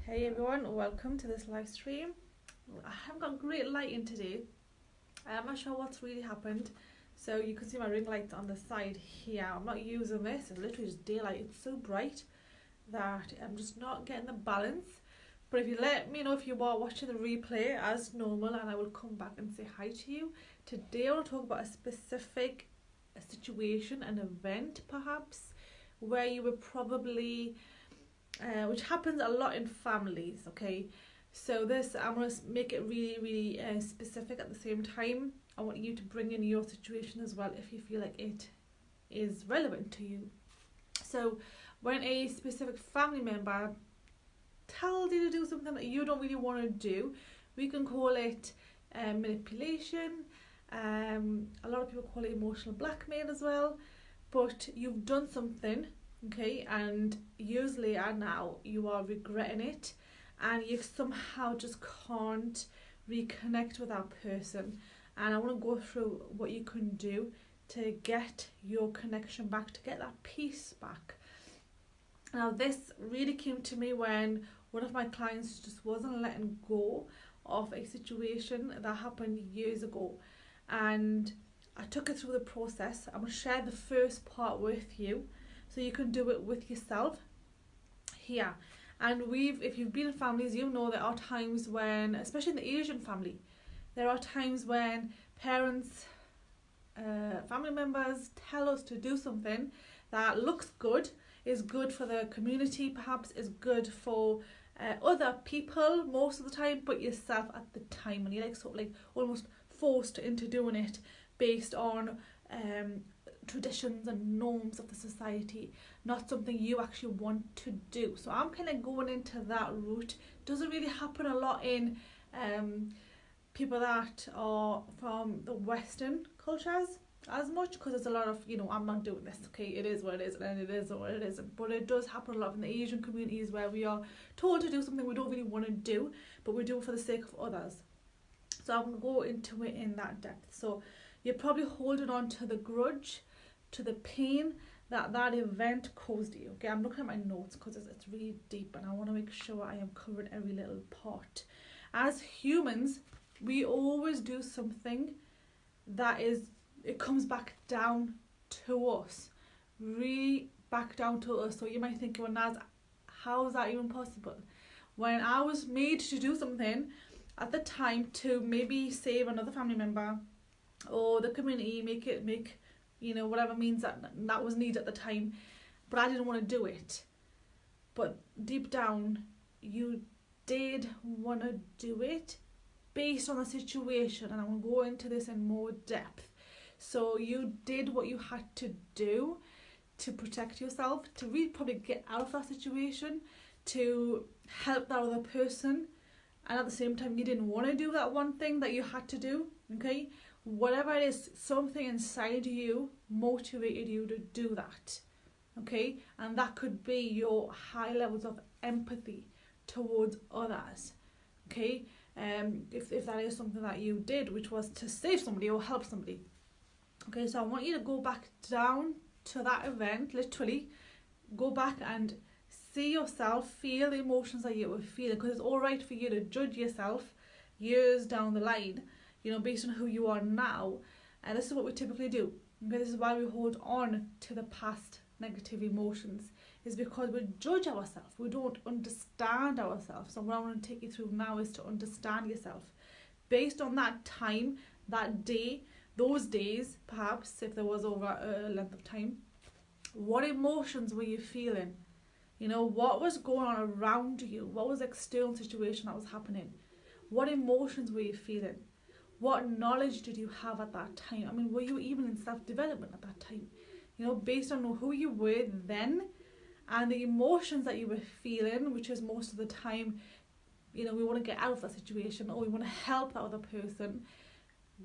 Hey everyone, welcome to this live stream. I haven't got great lighting today. I'm not sure what's really happened. So you can see my ring lights on the side here. I'm not using this, it's literally just daylight. It's so bright that I'm just not getting the balance. But if you let me know if you are watching the replay as normal, and I will come back and say hi to you. Today I want to talk about a specific situation, an event perhaps, where you were probably which happens a lot in families. Okay, so this I'm going to make it really specific. At the same time, I want you to bring in your situation as well if you feel like it is relevant to you. So when a specific family member tells you to do something that you don't really want to do, we can call it manipulation. A lot of people call it emotional blackmail as well, but you've done something, okay, and years later now you are regretting it, and you somehow just can't reconnect with that person. And I want to go through what you can do to get your connection back, to get that peace back. Now this really came to me when one of my clients just wasn't letting go of a situation that happened years ago, and I took it through the process. I'm going to share the first part with you so you can do it with yourself here. And if you've been in families, you know there are times when, especially in the Asian family, there are times when parents, family members tell us to do something that looks good, is good for the community, perhaps is good for other people most of the time, but yourself at the time, and you're like sort of like almost forced into doing it based on traditions and norms of the society, not something you actually want to do. So I'm kind of going into that route. Doesn't really happen a lot in people that are from the Western cultures as much, because there's a lot of, I'm not doing this, okay, it is what it is and it is what it isn't. But it does happen a lot in the Asian communities where we are told to do something we don't really want to do, but we do it for the sake of others. So I'm going to go into it in that depth. So you're probably holding on to the grudge, to the pain that event caused you. Okay, I'm looking at my notes because it's really deep and I want to make sure I am covering every little part. As humans, we always do something that it comes back down to us. Really back down to us. So you might think, well, Naz, how is that even possible? When I was made to do something at the time to maybe save another family member or the community, make whatever means that was needed at the time, but I didn't want to do it. But deep down you did want to do it based on the situation, and I'm going to go into this in more depth. So you did what you had to do to protect yourself, to really probably get out of that situation, to help that other person, and at the same time you didn't want to do that one thing that you had to do. Okay, whatever it is, something inside you motivated you to do that. Okay, and that could be your high levels of empathy towards others. Okay, if that is something that you did, which was to save somebody or help somebody. Okay, so I want you to go back down to that event, literally go back and see yourself, feel the emotions that you were feeling, because it's all right for you to judge yourself years down the line, based on who you are now. And this is what we typically do. Okay, this is why we hold on to the past negative emotions, is because we judge ourselves. We don't understand ourselves. So what I want to take you through now is to understand yourself based on that time, that day, those days, perhaps if there was over a length of time. What emotions were you feeling? What was going on around you? What was the external situation that was happening? What emotions were you feeling? What knowledge did you have at that time? I mean, were you even in self-development at that time? Based on who you were then and the emotions that you were feeling, which is most of the time, we want to get out of that situation or we want to help that other person.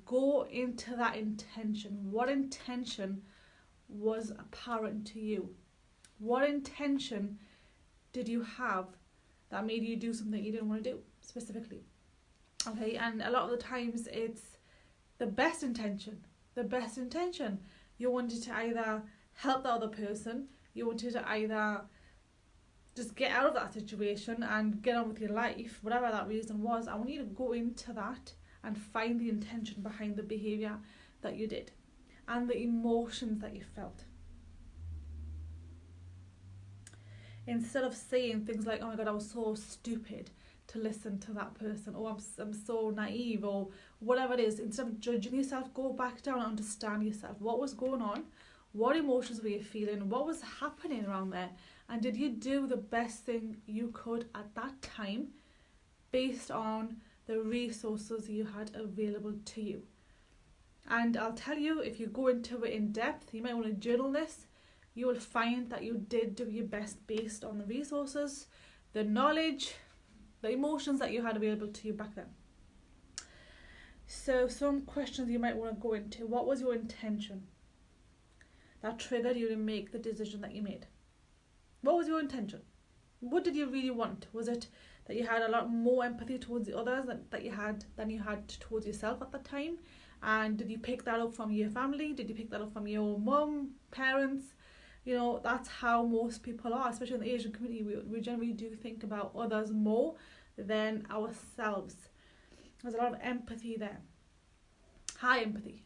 Go into that intention. What intention was apparent to you? What intention did you have that made you do something you didn't want to do specifically? Okay, and a lot of the times it's the best intention. The best intention. You wanted to either help the other person, you wanted to either just get out of that situation and get on with your life, whatever that reason was. I want you to go into that and find the intention behind the behaviour that you did and the emotions that you felt. Instead of saying things like, oh my God, I was so stupid to listen to that person, or I'm so naive, or whatever it is, instead of judging yourself, go back down and understand yourself. What was going on? What emotions were you feeling? What was happening around there? And did you do the best thing you could at that time based on the resources you had available to you? And I'll tell you, if you go into it in depth, you might want to journal this. You will find that you did do your best based on the resources, the knowledge, the emotions that you had available to you back then. So some questions you might want to go into. What was your intention that triggered you to make the decision that you made? What was your intention? What did you really want? Was it that you had a lot more empathy towards the others than you had towards yourself at the time? And did you pick that up from your family? Did you pick that up from your mum, parents? You know, that's how most people are, especially in the Asian community. We generally do think about others more than ourselves. There's a lot of empathy there. High empathy.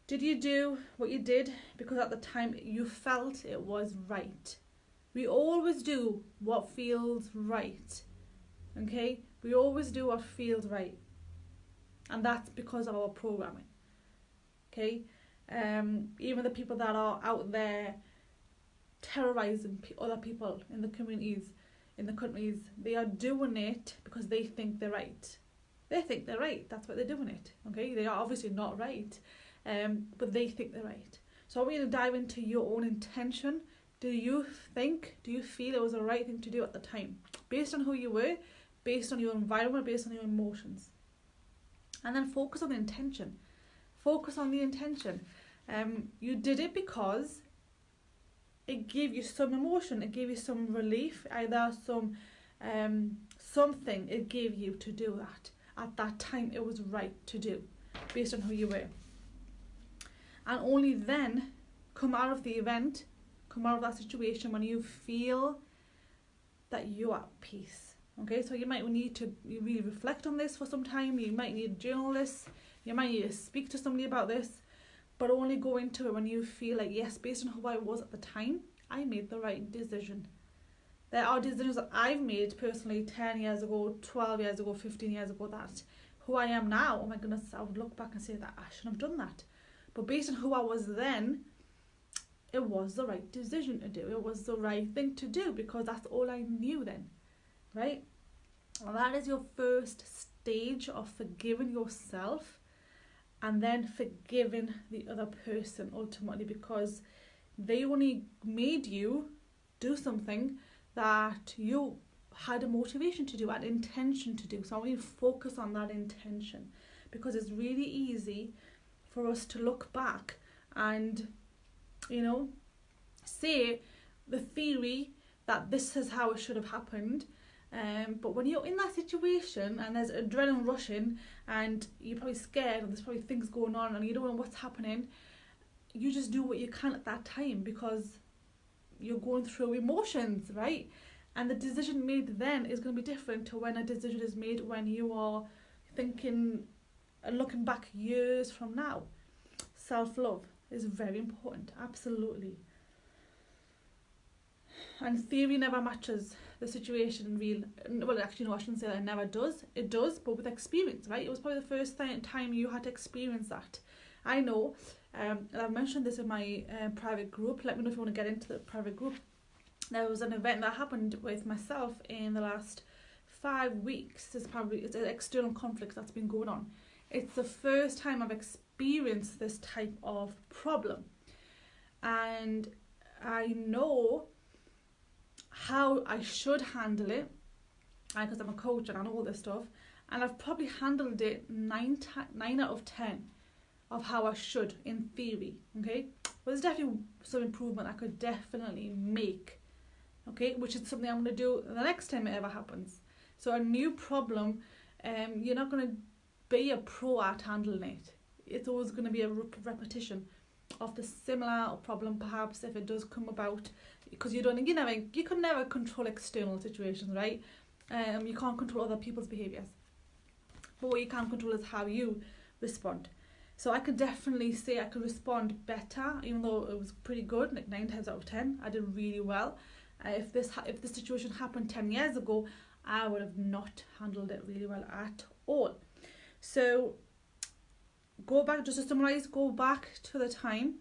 Did you do what you did because at the time you felt it was right? We always do what feels right. Okay? We always do what feels right. And that's because of our programming. Okay? Even the people that are out there terrorizing other people in the communities, in the countries, they are doing it because they think they're right. They think they're right. That's why they're doing it. Okay? They are obviously not right. But they think they're right. So I want you to dive into your own intention. Do you feel it was the right thing to do at the time? Based on who you were, based on your environment, based on your emotions. And then focus on the intention. Focus on the intention. You did it because it gave you some emotion. It gave you some relief. Either something it gave you to do that. At that time it was right to do. Based on who you were. And only then come out of the event, come out of that situation when you feel that you're at peace. Okay, so you might need to really reflect on this for some time. You might need to journal this. You might need to speak to somebody about this. But only go into it when you feel like, yes, based on who I was at the time, I made the right decision. There are decisions that I've made personally 10 years ago, 12 years ago, 15 years ago, that who I am now, oh my goodness, I would look back and say that I shouldn't have done that. But based on who I was then, it was the right decision to do. It was the right thing to do because that's all I knew then, right? Well, that is your first stage of forgiving yourself and then forgiving the other person ultimately, because they only made you do something that you had a motivation to do, an intention to do. So I want you to focus on that intention, because it's really easy for us to look back and, you know, say the theory that this is how it should have happened. But when you're in that situation and there's adrenaline rushing and you're probably scared and there's probably things going on and you don't know what's happening, you just do what you can at that time because you're going through emotions, right? And the decision made then is going to be different to when a decision is made when you are thinking and looking back years from now. Self-love is very important, absolutely. And theory never matches the situation in real. Well, actually, no, I shouldn't say that it never does. It does, but with experience, right? It was probably the first time you had to experience that. I know, and I've mentioned this in my private group. Let me know if you want to get into the private group. There was an event that happened with myself in the last 5 weeks. It's an external conflict that's been going on. It's the first time I've experienced this type of problem. And I know how I should handle it, because I'm a coach and I know all this stuff, and I've probably handled it 9 out of 10 of how I should in theory, okay? But there's definitely some improvement I could definitely make, okay? Which is something I'm going to do the next time it ever happens. So a new problem, you're not going to be a pro at handling it. It's always going to be a repetition of the similar problem. Perhaps if it does come about, because you can never control external situations, right? You can't control other people's behaviours, but what you can control is how you respond. So I could definitely say I could respond better, even though it was pretty good, like 9 times out of 10. I did really well. If this situation happened 10 years ago, I would have not handled it really well at all. So go back, just to summarize, go back to the time,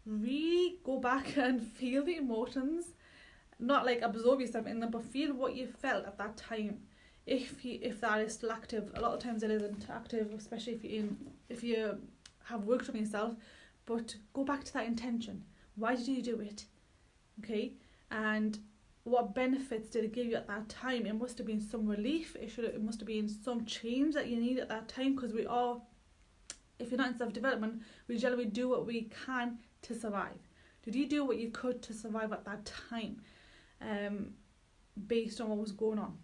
really go back and feel the emotions, not like absorb yourself in them, but feel what you felt at that time. If that is still active, a lot of times it isn't active, especially if you have worked on yourself. But go back to that intention. Why did you do it? Okay, and what benefits did it give you at that time? It must have been some relief. It must have been some change that you need at that time, because we all, if you're not in self-development, we generally do what we can to survive. Did you do what you could to survive at that time, based on what was going on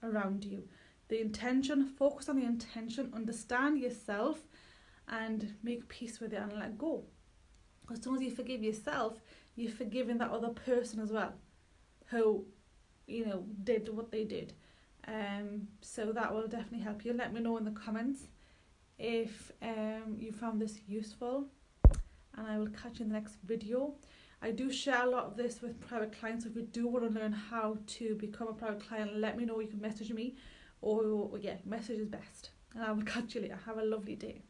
around you? The intention, focus on the intention, understand yourself, and make peace with it and let go. As soon as you forgive yourself, you're forgiving that other person as well, who, did what they did. So that will definitely help you. Let me know in the comments if you found this useful, and I will catch you in the next video. I do share a lot of this with private clients, so if you do want to learn how to become a private client, let me know. You can message me, or message is best. And I will catch you later. Have a lovely day.